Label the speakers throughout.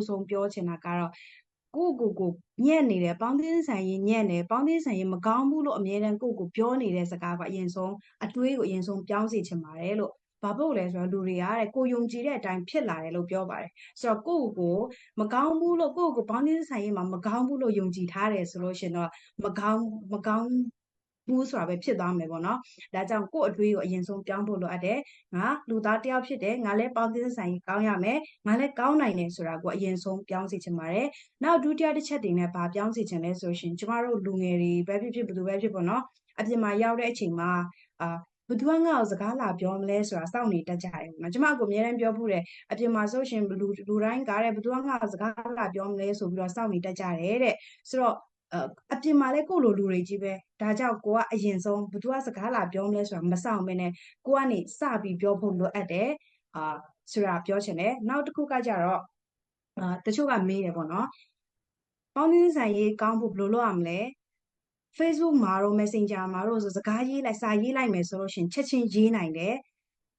Speaker 1: ဆုံးပြောချင်တာကတော့ကိုညံ့နေတယ်ပေါင်းသင်းဆိုင်ရင်ညံ့တယ်ပေါင်းသင်းဆိုင်ရင်မကောင်းဘူးလို့အမြဲတမ်းကိုပြောနေတဲ့စကားကအရင်ဆုံးအတွေးကိုအရင်ဆုံးပြောင်းစေချင်ပါတယ်လို့ဘာဖြစ်လို့လဲဆိုတော့လူတွေကတဲ့ကိုယုံကြည်တဲ့အတိုင်းဖြစ်လာတယ်လို့ပြောပါတယ်ဆိုတော့ကိုမကောင်းဘူးလို့ကိုပေါင်းသင်းဆိုင်ရင်မှာမကောင်းဘူးလို့ယုံကြည်ထားတယ်ဆိုလို့ရှင်တော့မကောင်းဘူးဆိုတာပဲဖြစ်သွားမယ်ပေါ့နော်ဒါကြောင့်ကိုအတွေးကိုအရင်ဆုံးပြောင်းဖို့လိုအပ်တယ်ငါလူသားတယောက်ဖြစ်တယ်ငါလည်းပေါင်းသင်းဆိုင်ကောင်းရမယ်ငါလည်းကောင်းနိုင်တယ်ဆိုတာကိုအရင်ဆုံးပြောင်းစေချင်ပါတယ်နောက်ဒုတိယတစ်ချက်တင်နဲ့ဗာပြောင်းစေချင်လဲဆိုရှင်ကျမတို့လူငယ်တွေပဲဖြစ်ဘယ်သူပဲဖြစ်ပေါ့နော်အပြင်မှာရောက်တဲ့အချိန်မှာဘသူကငါ့ကိုစကားလာပြောမလဲဆိုတာစောင့်နေတတ်ကြတယ်နော်ကျမကိုအများအားပြောဖို့တယ်အပြင်မှာဆိုရှင်လူတိုင်းကားတဲ့ဘသူကငါ့ကိုစကားလာပြောမလဲဆိုပြီးတော့စောင့်နေတတ်ကြတယ်တဲ့ဆိုတော့အပြင်မှာလဲကိုလိုလူတွေကြီးပဲဒါကြောင့်ကိုကအရင်ဆုံးဘသူကစကားလာပြောမလဲဆိုတာမစောင့်မနဲ့ကိုကနေစပြီးပြောဖို့လိုအပ်တယ်ဆိုတာပြောချင်တယ်နောက်တစ်ခုကကြတော့တချို့ကမေးတယ်ပေါ့နော်ပေါင်းသင်းဆိုင်ရေးကောင်းဖို့ဘယ်လိုလုပ်ရမလဲ Facebook မှာတော့ Messenger မှာတော့စကားရေးလိုက်စာရေးလိုက်မယ်ဆိုလို့ရှင်ချက်ချင်းရေးနိုင်တယ်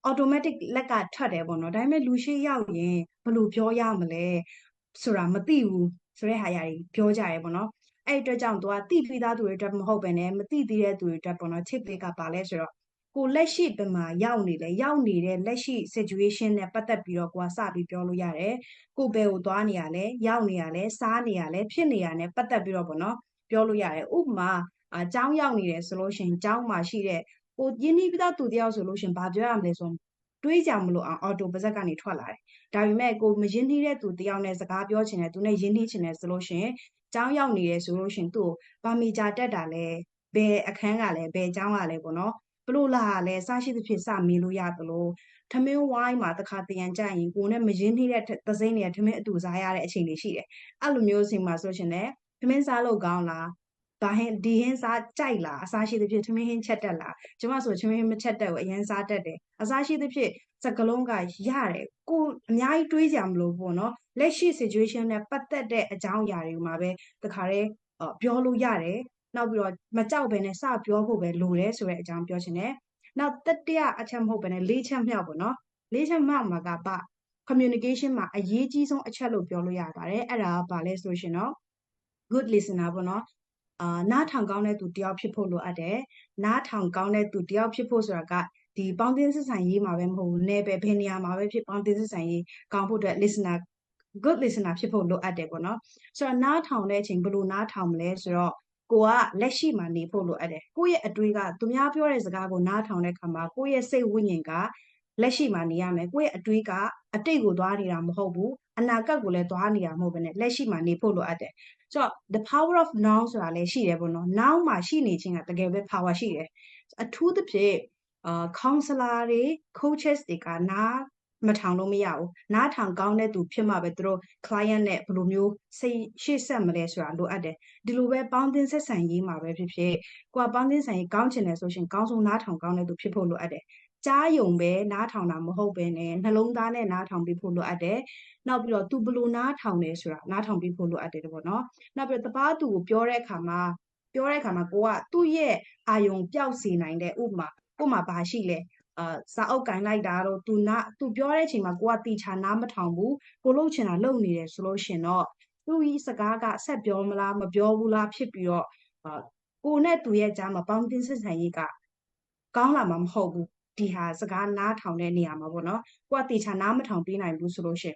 Speaker 1: automatic လက်ကထွက်တယ်ပေါ့နော်ဒါပေမဲ့လူရှိရောက်ရင်ဘယ်လိုပြောရမလဲဆိုတာမသိဘူးဆိုတဲ့ဟာကြီးပြောကြရဲပေါ့နော်အဲ့အတွက်ကြောင့်သူကတိပြီးသားသူတွေအတွက်မဟုတ်ပဲနဲ့မတိသေးတဲ့သူတွေအတွက်ပေါ့နော် tip လေးကပါလဲဆိုတော့ကိုလက်ရှိဘယ်မှာရောက်နေလဲရောက်နေတဲ့လက်ရှိ situation နဲ့ပတ်သက်ပြီးတော့ကိုကစပြီးပြောလို့ရတယ်ကိုဘယ်ကိုသွားနေရလဲရောက်နေရလဲစားနေရလဲဖြစ်နေရလဲပတ်သက်ပြီးတော့ပေါ့နော်ပြောလို့ရတယ်ဥပမာကျောင်းရောက်နေတယ်ဆိုလို့ရှင်ကျောင်းမှာရှိတဲ့ကိုရင်းနှီးပြီးသားသူတယောက်ဆိုလို့ရှင်ဘာပြောရမလဲဆိုတွေးကြမလို့အောင်အော်တိုပါဇက်ကနေထွက်လာတယ်ဒါပေမဲ့ကိုမရင်းနှီးတဲ့သူတယောက်နဲ့စကားပြောချင်တယ်သူနဲ့ရင်းနှီးချင်တယ်ဆိုလို့ရှင်ကျောင်းရောက်နေတယ်ဆိုလို့ရှင်သူ့ကိုပါမီဂျာတက်တာလဲဘယ်အခန်းကလဲဘယ်ကျောင်းကလဲပေါ့နော်ဘလို့လာလဲစရှိသဖြင့်စမေးလို့ရသလိုထမင်းဝိုင်းမှာတခါတရံကြရင်ကိုနဲ့မရင်းနှီးတဲ့သစိမ့်တွေကထမင်းအတူစားရတဲ့အချိန်တွေရှိတယ်အဲ့လိုမျိုးအချိန်မှာဆိုရှင်လည်းထမင်းစားလို့ကောင်းလားဒါဟင်းဒီဟင်းစားကြိုက်လားအစားရှိသဖြင့်ထမင်းဟင်းချက်တက်လားကျမဆိုထမင်းမချက်တက်ဘူးအရင်စားတက်တယ်အစားရှိသဖြင့်စကလုံးကရတယ်ကိုအများကြီးတွေးကြမလို့ပေါ့နော်လက်ရှိ situation နဲ့ပတ်သက်တဲ့အကြောင်းအရာတွေမှာပဲတခါတည်းပြောလို့ရတယ်နောက်ပြီးတော့မကြောက်ဘဲနဲ့စပြောဖို့ပဲလိုတယ်ဆိုတဲ့အကြောင်းပြောချင်တယ်နောက်တတိယအချက်မဟုတ်ဘဲနဲ့လေးချက်မြောက်ပေါ့နော်လေးချက်မြောက်မှာကcommunication မှာအရေးကြီးဆုံးအချက်လို့ပြောလို့ရပါတယ်အဲ့ဒါကဘာလဲဆိုရှင်တော့ good listener ပေါ့နော်နားထောင်ကောင်းတဲ့သူတယောက်ဖြစ်ဖို့လိုအပ်တယ်နားထောင်ကောင်းတဲ့သူတယောက်ဖြစ်ဖို့ဆိုတာကဒီပေါင်းသင်းစစ်ဆိုင်ရေးမှာပဲမဟုတ်ဘူး네ပဲဘယ်နေရာမှာပဲဖြစ်ပေါင်းသင်းစစ်ဆိုင်ရေးကောင်းဖို့အတွက် listener good listener ဖြစ်ဖို့လိုအပ်တယ်ပေါ့နော်ဆိုတော့နားထောင်တဲ့အချိန်ဘယ်လိုနားထောင်မလဲဆိုတော့ကိုကလက်ရှိမှာနေဖို့လိုအပ်တယ်ကိုယ့်ရဲ့အတွေးကသူများပြောတဲ့စကားကိုနားထောင်တဲ့အခါမှာကိုယ့်ရဲ့စိတ်ဝိညာဉ်ကလက်ရှိမှာနေရမယ်ကိုယ့်ရဲ့အတွေးကအတိတ်ကိုသွားနေတာမဟုတ်ဘူးအနာဂတ်ကိုလည်းသွားနေတာမဟုတ်ဘဲနဲ့လက်ရှိမှာနေဖို့လိုအပ်တယ်ဆိုတော့ the power of now ဆိုတာလည်းရှိတယ်ပေါ့နော် now မှာရှိနေခြင်းကတကယ်ပဲ power ရှိတယ်အထူးသဖြင့်counselor တွေ coaches တွေကနားမထောင်လို့မရဘူးနားထောင်ကောင်းတဲ့သူဖြစ်မှပဲသူတို့ client နဲ့ဘယ်လိုမျိုးရှေ့ဆက်မလဲဆိုတာလိုအပ်တယ်ဒီလိုပဲပေါင်းသင်းဆက်ဆံရေးမှာပဲဖြစ်ဖြစ်ကိုကပေါင်းသင်းဆိုင်ရေးကောင်းချင်တယ်ဆိုရှင်ကောင်းဆုံးနားထောင်ကောင်းတဲ့သူဖြစ်ဖို့လိုအပ်တယ်ကြားယုံပဲနားထောင်တာမဟုတ်ပဲနဲ့နှလုံးသားနဲ့နားထောင်ပြီးဖို့လိုအပ်တယ်နောက်ပြီးတော့သူဘယ်လိုနားထောင်လဲဆိုတာနားထောင်ပြီးဖို့လိုအပ်တယ်ပေါ့နော်နောက်ပြီးတော့တပားသူကိုပြောတဲ့အခါမှာကိုကသူ့ရဲ့အာယုံပျောက်စေနိုင်တဲ့ဥပမာဘာရှိလဲစာအုပ်ကင်လိုက်တာတော့သူပြောတဲ့အချိန်မှာကိုကတီချာနားမထောင်ဘူးကိုလှုပ်ချင်တာလှုပ်နေတယ်ဆိုလို့ရှင်တော့သူ့ဤစကားကဆက်ပြောမလားမပြောဘူးလားဖြစ်ပြီးတော့ကိုနဲ့သူရဲ့ကြားမှာပေါင်းသင်းစစ်ဆိုင်ရေးကကောင်းလာမှာမဟုတ်ဘူးဒီဟာစကားနားထောင်တဲ့နေရာမှာပေါ့နော်ကိုကတီချာနားမထောင်ပေးနိုင်ဘူးဆိုလို့ရှင်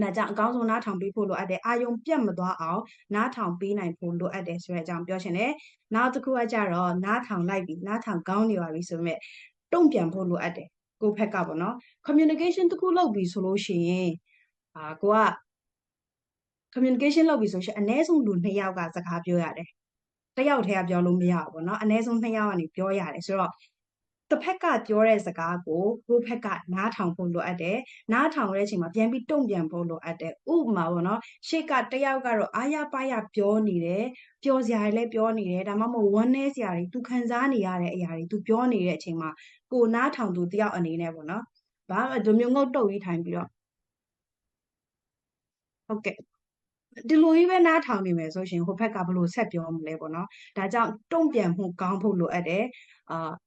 Speaker 1: ဒါကြောင့်အကောင်းဆုံးနားထောင်ပေးဖို့လိုအပ်တယ်အာယုံပြတ်မသွားအောင်နားထောင်ပေးနိုင်ဖို့လိုအပ်တယ်ဆိုတဲ့အကြောင်းပြောချင်တယ်နောက်တစ်ခုကကြတော့နားထောင်လိုက်ပြီနားထောင်ကောင်းနေပါပြီဆိုပေမဲ့တုံ့ပြန်ဖို့လိုအပ်တယ်ကိုယ့်ဘက်ကပေါ့နော် communication တစ်ခုလုပ်ပြီဆိုလို့ရှိရင်ကိုက communication လုပ်ပြီဆိုရှင်အနည်းဆုံးလူ2ယောက်ကစကားပြောရတယ်တစ်ယောက်တည်းကပြောလို့မရဘူးပေါ့နော်အနည်းဆုံး2ယောက်ကနေပြောရတယ်ဆိုတော့တစ်ဖက်ကပြောတဲ့စကားကိုကိုယ့်ဘက်ကနားထောင်ဖို့လိုအပ်တယ်နားထောင်တဲ့အချိန်မှာပြန်ပြီးတုံ့ပြန်ဖို့လိုအပ်တယ်ဥပမာပေါ့နော်ရှေ့ကတစ်ယောက်ကတော့အားရပါရပြောနေတယ်ပျော်စရာတွေလည်းပြောနေတယ်ဒါမှမဟုတ်ဝမ်းနည်းစရာတွေသူခံစားနေရတဲ့အရာတွေသူပြောနေတဲ့အချိန်မှာကိုနားထောင်သူတယောက်အနေနဲ့ပေါ့နော်ဘာဒီမျိုးငုတ်တုတ်ကြီးထိုင်ပြီးတော့ဟုတ်ကဲ့ဒီလိုကြီးပဲနားထောင်နေမယ်ဆိုရှင်ဟိုဘက်ကဘလို့ဆက်ပြောမလဲပေါ့နော်ဒါကြောင့်တုံ့ပြန်မှုကောင်းဖို့လိုအပ်တယ်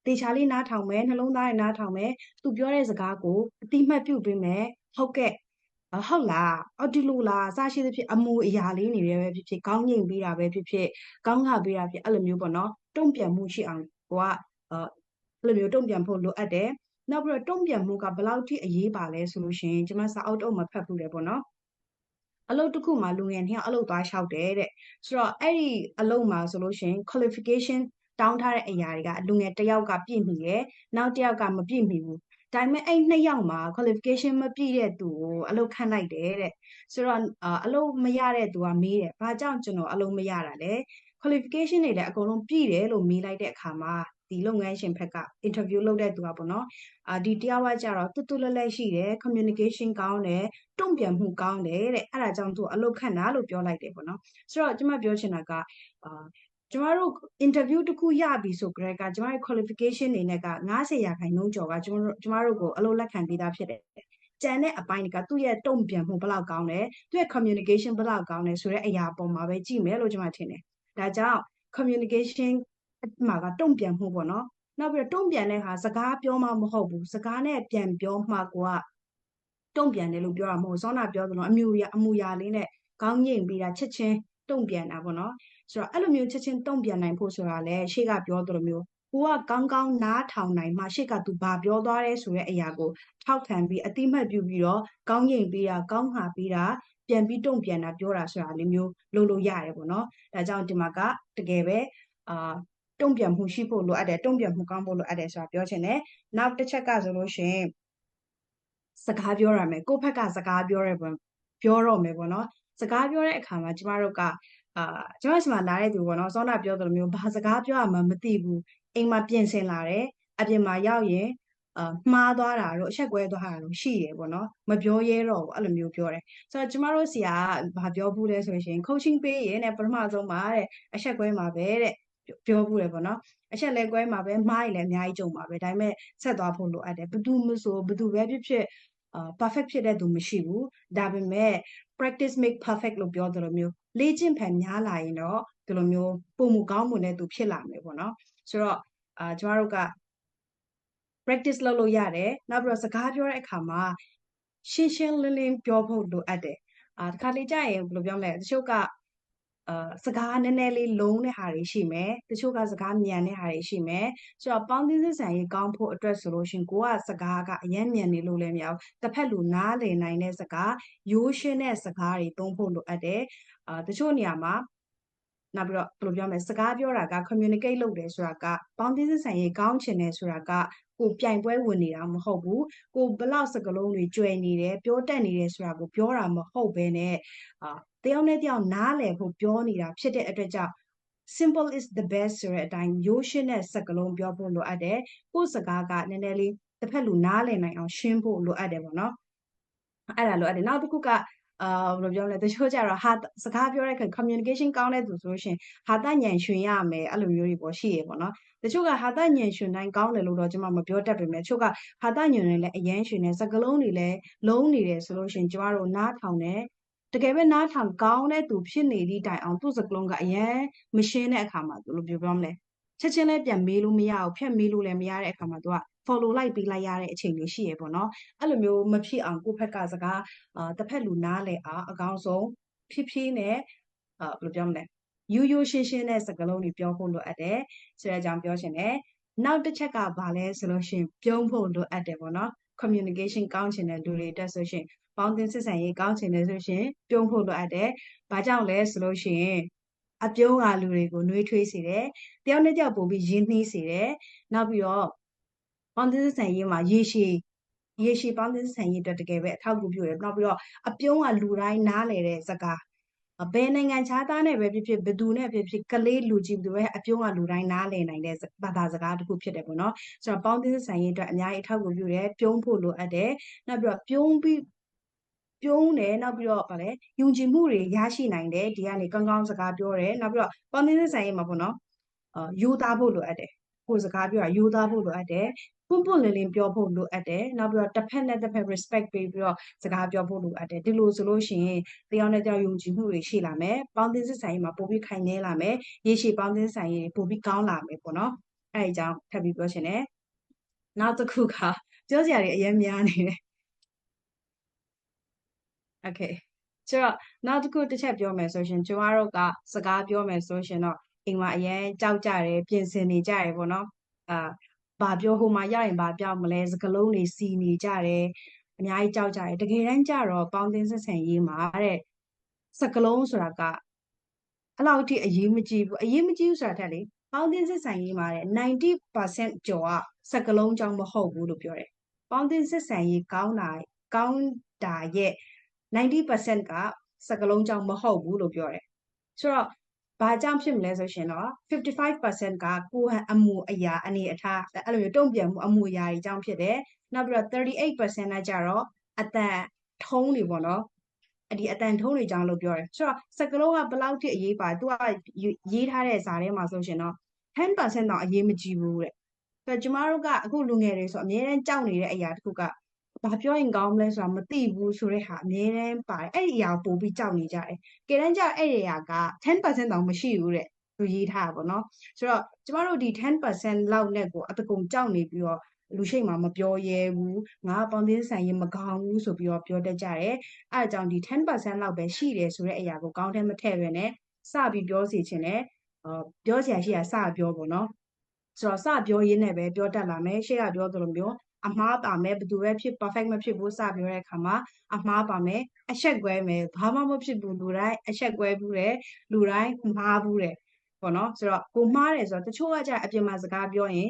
Speaker 1: တေချာလေးနားထောင်မယ်နှလုံးသားနဲ့နားထောင်မယ်သူပြောတဲ့စကားကိုအတိမတ်ပြုတ်ပေးမယ်ဟုတ်ကဲ့ ဟုတ်လားအော်ဒီလိုလားအစားရှိသဖြင့်အမူအရာလေးနေတယ်ပဲဖြစ်ဖြစ်ခေါင်းငိမ့်ပေးတာပဲဖြစ်ဖြစ်ကောင်းခါပေးတာဖြစ်အဲ့လိုမျိုးပေါ့နော်တုံ့ပြန်မှုရှိအောင်ကိုကအဲ့လိုမျိုးတုံ့ပြန်ဖို့လိုအပ်တယ်နောက်ပြီးတော့တုံ့ပြန်မှုကဘယ်လောက်ထိအရေးပါလဲဆိုလို့ရှိရင်ကျွန်မစာအုပ်တုံးမှာဖတ်ဖူးတယ်ပေါ့နော်အလုပ်တစ်ခုမှာလူငယ်နှစ်ယောက်အလုပ်သွားလျှောက်တယ်တဲ့ဆိုတော့အဲ့ဒီအလုပ်မှာဆိုလို့ရှိရင် qualification တောင်းထားတဲ့အရာတွေကလူငယ်တစ်ယောက်ကပြည့်မီတယ်နောက်တစ်ယောက်ကမပြည့်မီဘူးဒါပေမဲ့အဲ့နှစ်ယောက်မှာ qualification မပြည့်တဲ့သူကိုအလုပ်ခန့်လိုက်တယ်တဲ့ဆိုတော့အလုပ်မရတဲ့သူကမေးတယ်ဘာကြောင့်ကျွန်တော်အလုပ်မရတာလဲ qualification တွေလည်းအကုန်လုံးပြည့်တယ်လို့မေးလိုက်တဲ့အခါမှာဒီလုပ်ငန်းရှင်ဘက်က interview လုပ်တဲ့သူကပေါ့နော်ဒီတယောက်ကကြတော့တူတူလဲလဲရှိတယ် communication ကောင်းတယ်တုံ့ပြန်မှုကောင်းတယ်တဲ့အဲ့ဒါကြောင့်သူအလုပ်ခန့်တာလို့ပြောလိုက်တယ်ပေါ့နော်ဆိုတော့ကျွန်မပြောချင်တာကကျမတို့ interview တစ်ခုရပြီဆိုကြတဲ့ကကျမတို့ qualification တွေနဲ့က90%ကျော်ကကျမတို့ကိုအလုပ်လက်ခံပေးတာဖြစ်တယ်ကျန်တဲ့အပိုင်းတွေကသူ့ရဲ့တုံ့ပြန်မှုဘယ်လောက်ကောင်းလဲသူ့ရဲ့ communication ဘယ်လောက်ကောင်းလဲဆိုတဲ့အရာပေါ်မှာပဲကြည့်မယ်လို့ကျွန်မထင်တယ်ဒါကြောင့် communication မှာကတုံ့ပြန်မှုပေါ့နော်နောက်ပြီးတော့တုံ့ပြန်တဲ့ဟာစကားပြောမှမဟုတ်ဘူးစကားနဲ့ပြန်ပြောမှကိုကတုံ့ပြန်တယ်လို့ပြောတာမဟုတ်စောနာပြောသလိုအမူအရာလေးနဲ့ခေါင်းငိမ့်ပြီးတာချက်ချင်းတုံ့ပြန်တာပေါ့နော်ဆိုတော့အဲ့လိုမျိုးချက်ချင်းတုံ့ပြန်နိုင်ဖို့ဆိုတာလဲရှေ့ကပြောသလိုမျိုးကိုကကောင်းကောင်းနားထောင်နိုင်မှရှေ့ကသူဘာပြောသွားလဲဆိုတဲ့အရာကိုထောက်ခံပြီးအတိမတ်ပြုပြီးတော့ကောင်းငိမ့်ပြီးတာကောင်းမှာပြီးတာပြန်ပြီးတုံ့ပြန်တာပြောတာဆိုတာလေးမျိုးလုပ်လို့ရတယ်ပေါ့နော်ဒါကြောင့်ဒီမှာကတကယ်ပဲတုံ့ပြန်မှုရှိဖို့လိုအပ်တယ်တုံ့ပြန်မှုကောင်းဖို့လိုအပ်တယ်ဆိုတာပြောချင်တယ်နောက်တစ်ချက်ကဆိုလို့ရှိရင်စကားပြောရမယ်ကိုယ့်ဘက်ကစကားပြောတော့မယ်ပေါ့နော်စကားပြောတဲ့အခါမှာကျမတို့ကကျမစီမှာလာတဲ့သူပေါ့နော်စောနာပြောသလိုမျိုးဘာစကားပြောရမှမသိဘူးအိမ်မှာပြင်ဆင်လာတယ်အပြင်မှာရောက်ရင်မှားသွားတာတော့အချက်ကွဲသွားတာတော့ရှိတယ်ပေါ့နော်မပြောရဲတော့ဘူးအဲ့လိုမျိုးပြောတယ်ဆိုတော့ကျမတို့ဆရာကဘာပြောဘူးလဲဆိုရင် coaching ပေးရင်တဲ့ပထမဆုံးမှာတဲ့အချက်ကွဲမှာပဲတဲ့ပြောဘူးတယ်ပေါ့နော်အချက်လဲကွဲမှာပဲမှားရင်လည်းအများကြီးကြုံမှာပဲဒါပေမဲ့ဆက်သွားဖို့လိုအပ်တယ်ဘသူမဆိုဘသူပဲဖြစ်ဖြစ်perfect ဖြစ်တဲ့သူမရှိဘူးဒါပေမဲ့ practice make perfect လို့ပြောသလိုမျိုးလေ့ကျင့်ဖန်များလာရင်တော့ဒီလိုမျိုးပုံမကောင်းမှုနဲ့သူဖြစ်လာမယ်ပေါ့နော်ဆိုတော့ကျမတို့က practice လုပ်လို့ရတယ်နောက်ပြီးတော့စကားပြောတဲ့အခါမှာရှင်းရှင်းလင်းလင်းပြောဖို့လိုအပ်တယ်တခါလေကြာရင်ဘယ်လိုပြောမလဲတချို့ကစကားနည်းနည်းလေးလုံးတဲ့ဟာတွေရှိမယ်တချို့ကစကားမြန်တဲ့ဟာတွေရှိမယ်ဆိုတော့ပေါင်းသင်းစစ်ဆန်ရေးကောင်းဖို့အတွက်ဆိုလို့ရှင်ကိုကစကားကအရင်မြန်နေလို့လည်းမရဘူးတစ်ဖက်လူနားလည်နိုင်တဲ့စကားရိုးရှင်းတဲ့စကားတွေသုံးဖို့လိုအပ်တယ်တချို့နေရာမှာနောက်ပြီးတော့ဘယ်လိုပြောမလဲစကားပြောတာက communicate လုပ်တယ်ဆိုတာကပေါင်းသင်းစစ်ဆန်ရေးကောင်းချင်တယ်ဆိုတာကကိုပြိုင်ပွဲဝင်နေတာမဟုတ်ဘူးကိုဘလောက်စကလုံးတွေကျွဲနေတယ်ပြောတတ်နေတယ်ဆိုတာကိုပြောတာမဟုတ်ဘဲနဲ့တယောက်နဲ့တယောက်နားလည်ဖို့ပြောနေတာဖြစ်တဲ့အတွက်ကြောင့် simple is the best ဆိုတဲ့အတိုင်းရိုးရှင်းတဲ့စကားလုံးပြောဖို့လိုအပ်တယ်ကိုယ်စကားကနည်းနည်းလေးတစ်ဖက်လူနားလည်နိုင်အောင်ရှင်းဖို့လိုအပ်တယ်ပေါ့နော်အဲ့ဒါလိုအပ်တယ်နောက်တစ်ခုကဘယ်လိုပြောမလဲတချို့ကြတော့စကားပြောတဲ့အခါ communication ကောင်းတဲ့သူဆိုလို့ရှိရင်ဟာတညံရွှင်ရမယ်အဲ့လိုမျိုးတွေပေါ့ရှိရပေါ့နော်တချို့ကဟာတညံရွှင်တိုင်းကောင်းတယ်လို့တော့ကျွန်မမပြောတတ်ပေမဲ့တချို့ကဟာတညံတွေလည်းအရန်ရွှင်တယ်စကားလုံးတွေလည်းလုံးနေတယ်ဆိုလို့ရှိရင်ကျမတို့နားထောင်တယ်တကယ်ပဲနားထောင်ကောင်းတဲ့သူဖြစ်နေသည့်တိုင်အောင်သူ့စကလုံးကအရန်မရှင်းတဲ့အခါမှာဘယ်လိုပြောမလဲချက်ချင်းလည်းပြန်မေးလို့မရဘူးဖြတ်မေးလို့လည်းမရတဲ့အခါမှာသူက follow လိုက်ပေးလိုက်ရတဲ့အချိန်လေးရှိရပေါ့နော်အဲ့လိုမျိုးမဖြစ်အောင်ကိုယ့်ဘက်ကစကားတစ်ဖက်လူနားလဲအောင်အကောင်းဆုံးဖြည်းဖြည်းနဲ့ဘယ်လိုပြောမလဲရိုးရိုးရှင်းရှင်းတဲ့စကားလုံးတွေပြောဖို့လိုအပ်တယ်ဆိုတဲ့အကြောင်းပြောချင်တယ်နောက်တစ်ချက်ကဘာလဲဆိုလို့ရှိရင်ပြုံးဖို့လိုအပ်တယ်ပေါ့နော် communication ကောင်းချင်တဲ့လူတွေတက်ဆိုရှင်ပေါင်းသင်းစစ်ဆန်ရေးကောင်းချင်တယ်ဆိုရှင်ပြုံးဖို့လိုအပ်တယ်ဘာကြောင့်လဲဆိုလို့ရှိရင်အပြုံးကလူတွေကိုနှွေးထွေးစေတယ်တယောက်နဲ့တယောက်ပို့ပြီးရင်းနှီးစေတယ်နောက်ပြီးတော့ပေါင်းသင်းစစ်ဆန်ရေးမှာရေရှည်ပေါင်းသင်းစစ်ဆန်ရေးအတွက်တကယ်ပဲအထောက်အကူပြုတယ်နောက်ပြီးတော့အပြုံးကလူတိုင်းနားလည်တဲ့စကားဘယ်နိုင်ငံခြားသားနဲ့ပဲဖြစ်ဖြစ်ဘယ်သူနဲ့ဖြစ်ဖြစ်ကလေးလူကြီးတွေပဲအပြုံးကလူတိုင်းနားလည်နိုင်တဲ့ဘာသာစကားတစ်ခုဖြစ်တယ်ပေါ့နော်ဆိုတော့ပေါင်းသင်းဆိုင်ရေးအတွက်အများကြီးအထောက်အကူပြုတယ်ပြုံးဖို့လိုအပ်တယ်နောက်ပြီးတော့ပြုံးတယ်နောက်ပြီးတော့ဗာလဲယုံကြည်မှုတွေရရှိနိုင်တယ်ဒီကနေကောင်းကောင်းစကားပြောတယ်နောက်ပြီးတော့ပေါင်းသင်းဆိုင်ရေးမှာပေါ့နော်ယူသားဖို့လိုအပ်တယ်ကိုယ်စကားပြောတာယူသားဖို့လိုအပ်တယ်ပွန့်ပွန့်လင်းလင်းပြောဖို့လိုအပ်တယ်နောက်ပြီးတော့တစ်ဖက်နဲ့တစ်ဖက် respect ပေးပြီးတော့စကားပြောဖို့လိုအပ်တယ်ဒီလိုဆိုလို့ရှိရင်တယောက်နဲ့တယောက်ယုံကြည်မှုတွေရှိလာမယ်ပေါင်းသင်းစစ်ဆိုင်ရေးမှာပိုပြီးခိုင်နေလာမယ်ရေရှည်ပေါင်းသင်းဆိုင်ရေးပိုပြီးကောင်းလာမယ်ပေါ့နော်အဲ့ဒီအကြောင်းထပ်ပြီးပြောချင်တယ်နောက်တစ်ခုကပြောစရာတွေအများများနေတယ် Okay ဆိုတော့နောက်တစ်ခုတစ်ချက်ပြောမယ်ဆိုရှင်ကျမတို့ကစကားပြောမယ်ဆိုရှင်တော့အိမ်မှာအရင်ကြောက်ကြတယ်ပြင်ဆင်နေကြတယ်ပေါ့နော်ဘာပြောဟိုမှာရရင်ဘာပြောမလဲစကလုံးတွေစီနေကြတယ်အများကြီးကြောက်ကြတယ်တကယ်တမ်းကျတော့ပေါင်းသင်းဆက်ဆံရေးမှာတဲ့စကလုံးဆိုတာကအဲ့လောက်ထိအရေးမကြီးဘူးအရေးမကြီးဘူးဆိုတာထက်လေပေါင်းသင်းဆက်ဆံရေးမှာတဲ့90%ကျော်ကစကလုံးကြောင့်မဟုတ်ဘူးလို့ပြောတယ်ပေါင်းသင်းဆက်ဆံရေးကောင်းတာရဲ့90%ကစကလုံးကြောင့်မဟုတ်ဘူးလို့ပြောတယ်ဆိုတော့ဘာကြောင့်ဖြစ်မလဲဆိုရှင်တော့55%ကကိုယ်ဟန်အမှုအရာအနေအထားအဲ့လိုမျိုးတုံ့ပြန်မှုအမှုအရာတွေကြောင့်ဖြစ်တယ်နောက်ပြီးတော့38%ကကြတော့အတန်ထုံးတွေပေါ့နော်ဒီအတန်ထုံးတွေကြောင့်လို့ပြောတယ်ဆိုတော့စကလုံးကဘယ်လောက်ထိအရေးပါသူကရေးထားတဲ့ဇာထဲမှာဆိုရှင်တော့10%တော့အရေးမကြီးဘူးတဲ့ဆိုတော့ကျမတို့ကအခုလူငယ်တွေဆိုအများတန်းကြောက်နေတဲ့အရာတစ်ခုကဘာပြောရင်ကောင်းမလဲဆိုတာမသိဘူးဆိုတဲ့ဟာအများတန်းပါတယ်အဲ့ဒီအရာကိုပို့ပြီးကြောက်နေကြတယ်ကဲတမ်းကျအဲ့ဒီအရာက10%တောင်မရှိဘူးတဲ့သူရေးထားတာပေါ့နော်ဆိုတော့ကျမတို့ဒီ10%လောက်နဲ့ကိုအတကုံကြောက်နေပြီးတော့လူရှိမှမပြောရဲဘူးငါပေါင်းသင်းဆိုင်ရင်မကောင်းဘူးဆိုပြီးတော့ပြောတတ်ကြတယ်အဲအကြောင်းဒီ10%လောက်ပဲရှိတယ်ဆိုတဲ့အရာကိုကောင်းတဲ့မထည့်ပဲနဲ့စပြီးပြောစီခြင်းနဲ့ပြောစရာရှိတာစပြောပေါ့နော်ဆိုတော့စပြောရင်းနဲ့ပဲပြောတတ်လာမယ်ရှေ့ကပြောသလိုမျိုးအမှားပါမယ်ဘယ်သူပဲဖြစ် perfect မဖြစ်ဘူးစပြောတဲ့အခါမှာအမှားပါမယ်အဆက်ကွဲမယ်ဘာမှမဖြစ်ဘူးလူတိုင်းအဆက်ကွဲဘူးတယ်လူတိုင်းမှားဘူးတယ်ပေါ့နော်ဆိုတော့ကိုမှားတယ်ဆိုတော့တချို့ကကြာအပြင်မှာစကားပြောရင်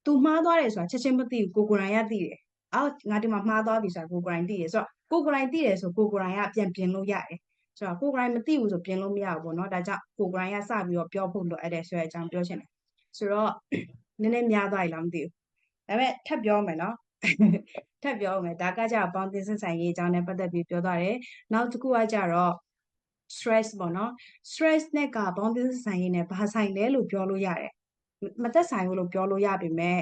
Speaker 1: သူမှားသွားတယ်ဆိုတာချက်ချင်းမသိဘူးကိုကိုယ်တိုင်ကသိတယ်အော်ငါဒီမှာမှားသွားပြီဆိုတာကိုကိုယ်တိုင်သိတယ်ဆိုတော့ကိုကိုယ်တိုင်သိတယ်ဆိုကိုကိုယ်တိုင်ကပြန်ပြင်လို့ရတယ်ဆိုတော့ကိုကိုယ်တိုင်မသိဘူးဆိုပြင်လို့မရဘူးပေါ့နော်ဒါကြောင့်ကိုကိုယ်တိုင်ကစပြီးတော့ပြောဖို့လိုအပ်တယ်ဆိုတဲ့အကြောင်းပြောချင်တယ်ဆိုတော့နည်းနည်းများသွားပြီလားမသိဘူးဒါပေမဲ့ထပ်ပြောမယ်နော်ထပ်ပြောမယ်ဒါကကြပေါင်းသင်းဆက်ဆံရေးအကြောင်းနဲ့ပတ်သက်ပြီးပြောသွားတယ်နောက်တစ်ခုကကြတော့ stress ပေါ့နော် stress နဲ့ကပေါင်းသင်းဆက်ဆံရေးနဲ့ဘာဆိုင်လဲလို့ပြောလို့ရတယ်မသက်ဆိုင်ဘူးလို့ပြောလို့ရပေမဲ့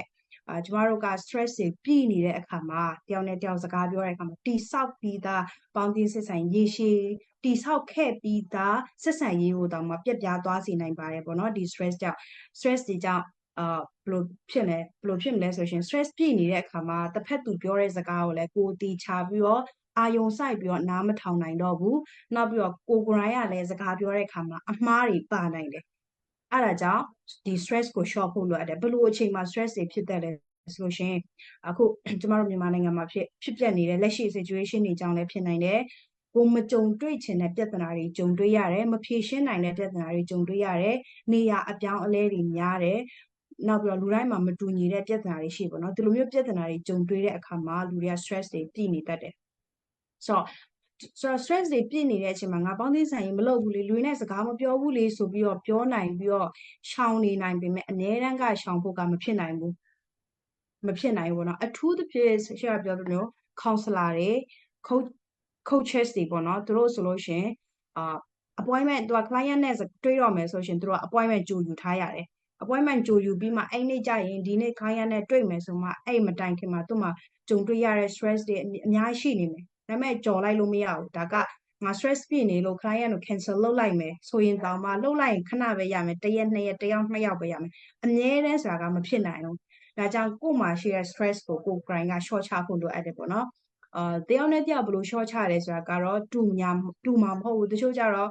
Speaker 1: ကျမတို့က stress တွေပြည်နေတဲ့အခါမှာတယောက်နဲ့တယောက်စကားပြောတဲ့အခါမှာတိဆောက်ပြီးသားပေါင်းသင်းဆက်ဆံရေးရှည်တိဆောက်ခဲ့ပြီးသားဆက်ဆံရေးကိုတောင်မှပြက်ပြားသွားစေနိုင်ပါတယ်ပေါ့နော်ဒီ stress ကြောင့် stress တွေကြောင့်ဘယ်လိုဖြစ်မလဲဆိုရှင် stress ပြည့်နေတဲ့အခါမှာတစ်ဖက်သူပြောတဲ့စကားကိုလည်းကိုယ်တီချပြီးတော့အာယုံဆိုင်ပြီးတော့နားမထောင်နိုင်တော့ဘူးနောက်ပြီးတော့ကိုယ်တိုင်ကလည်းစကားပြောတဲ့အခါမှာအမှားတွေပါနိုင်တယ်အဲ့ဒါကြောင့်ဒီ stress ကို short ဖို့လိုအပ်တယ်ဘယ်လိုအချိန်မှာ stress တွေဖြစ်တတ်လဲဆိုရှင်အခုကျမတို့မြန်မာနိုင်ငံမှာဖြစ်ပျက်နေတဲ့လက်ရှိ situation တွေကြောင့်လည်းဖြစ်နိုင်တယ်ကိုမကြုံတွေ့ချင်တဲ့ပြဿနာတွေကြုံတွေ့ရတယ်မဖြေရှင်းနိုင်တဲ့ပြဿနာတွေကြုံတွေ့ရတယ်နေရာအပြောင်းအလဲတွေများတယ်နောက်ပြီးတော့လူတိုင်းမှာမတူညီတဲ့ပြဿနာတွေရှိပေါ့နော်ဒီလိုမျိုးပြဿနာတွေကြုံတွေ့တဲ့အခါမှာလူတွေက stress တွေပြည့်နေတတ်တယ်ဆိုတော့ stress တွေပြည့်နေတဲ့အချိန်မှာငါပေါင်းသင်းဆိုင်ရင်မလုပ်ဘူးလေလူနဲ့စကားမပြောဘူးလေဆိုပြီးတော့ပြောနိုင်ပြီးတော့ရှောင်နေနိုင်ပေမဲ့အများတန်းကရှောင်ဖို့ကမဖြစ်နိုင်ဘူးမဖြစ်နိုင်ဘူးเนาะအထူးသဖြင့်ရှေ့ကပြောသလို counselor တွေ coaches တွေပေါ့နော်သူတို့ဆိုလို့ရှင်appointment သူက client နဲ့တွေ့တော့မယ်ဆိုရှင်သူတို့က appointment ကြိုယူထားရတယ် appointment ကြိုယူပြီးမှအဲ့နေ့ကျရင်ဒီနေ့ client နဲ့တွေ့မယ်ဆိုမှအဲ့မတိုင်ခင်မှာသူ့မှာကြုံတွေ့ရတဲ့ stress တွေအများကြီးရှိနေမယ်ဒါပေမဲ့ကြော်လိုက်လို့မရဘူးဒါကငါ stress ပြည့်နေလို့ client ကို cancel လုပ်လိုက်မယ်ဆိုရင်တောင်မှလုပ်လိုက်ရင်ခဏပဲရမယ်တစ်ရက်နှစ်ရက်တစ်ယောက်နှစ်ယောက်ပဲရမယ်အမြဲတမ်းဆိုတာကမဖြစ်နိုင်ဘူးဒါကြောင့်ကိုယ်မှာရှိတဲ့ stress ကိုကိုယ် grind က short ချဖို့လိုအပ်တယ်ပေါ့နော်တယောက်နဲ့တယောက်ဘယ်လို short ချရဲဆိုတာကတော့တူမှာမဟုတ်ဘူးတချို့ကြတော့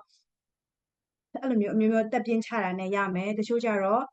Speaker 1: အဲ့လိုမျိုးအမျိုးမျိုးတက်ပြင်းချတာနဲ့ရမယ်တချို့ကြတော့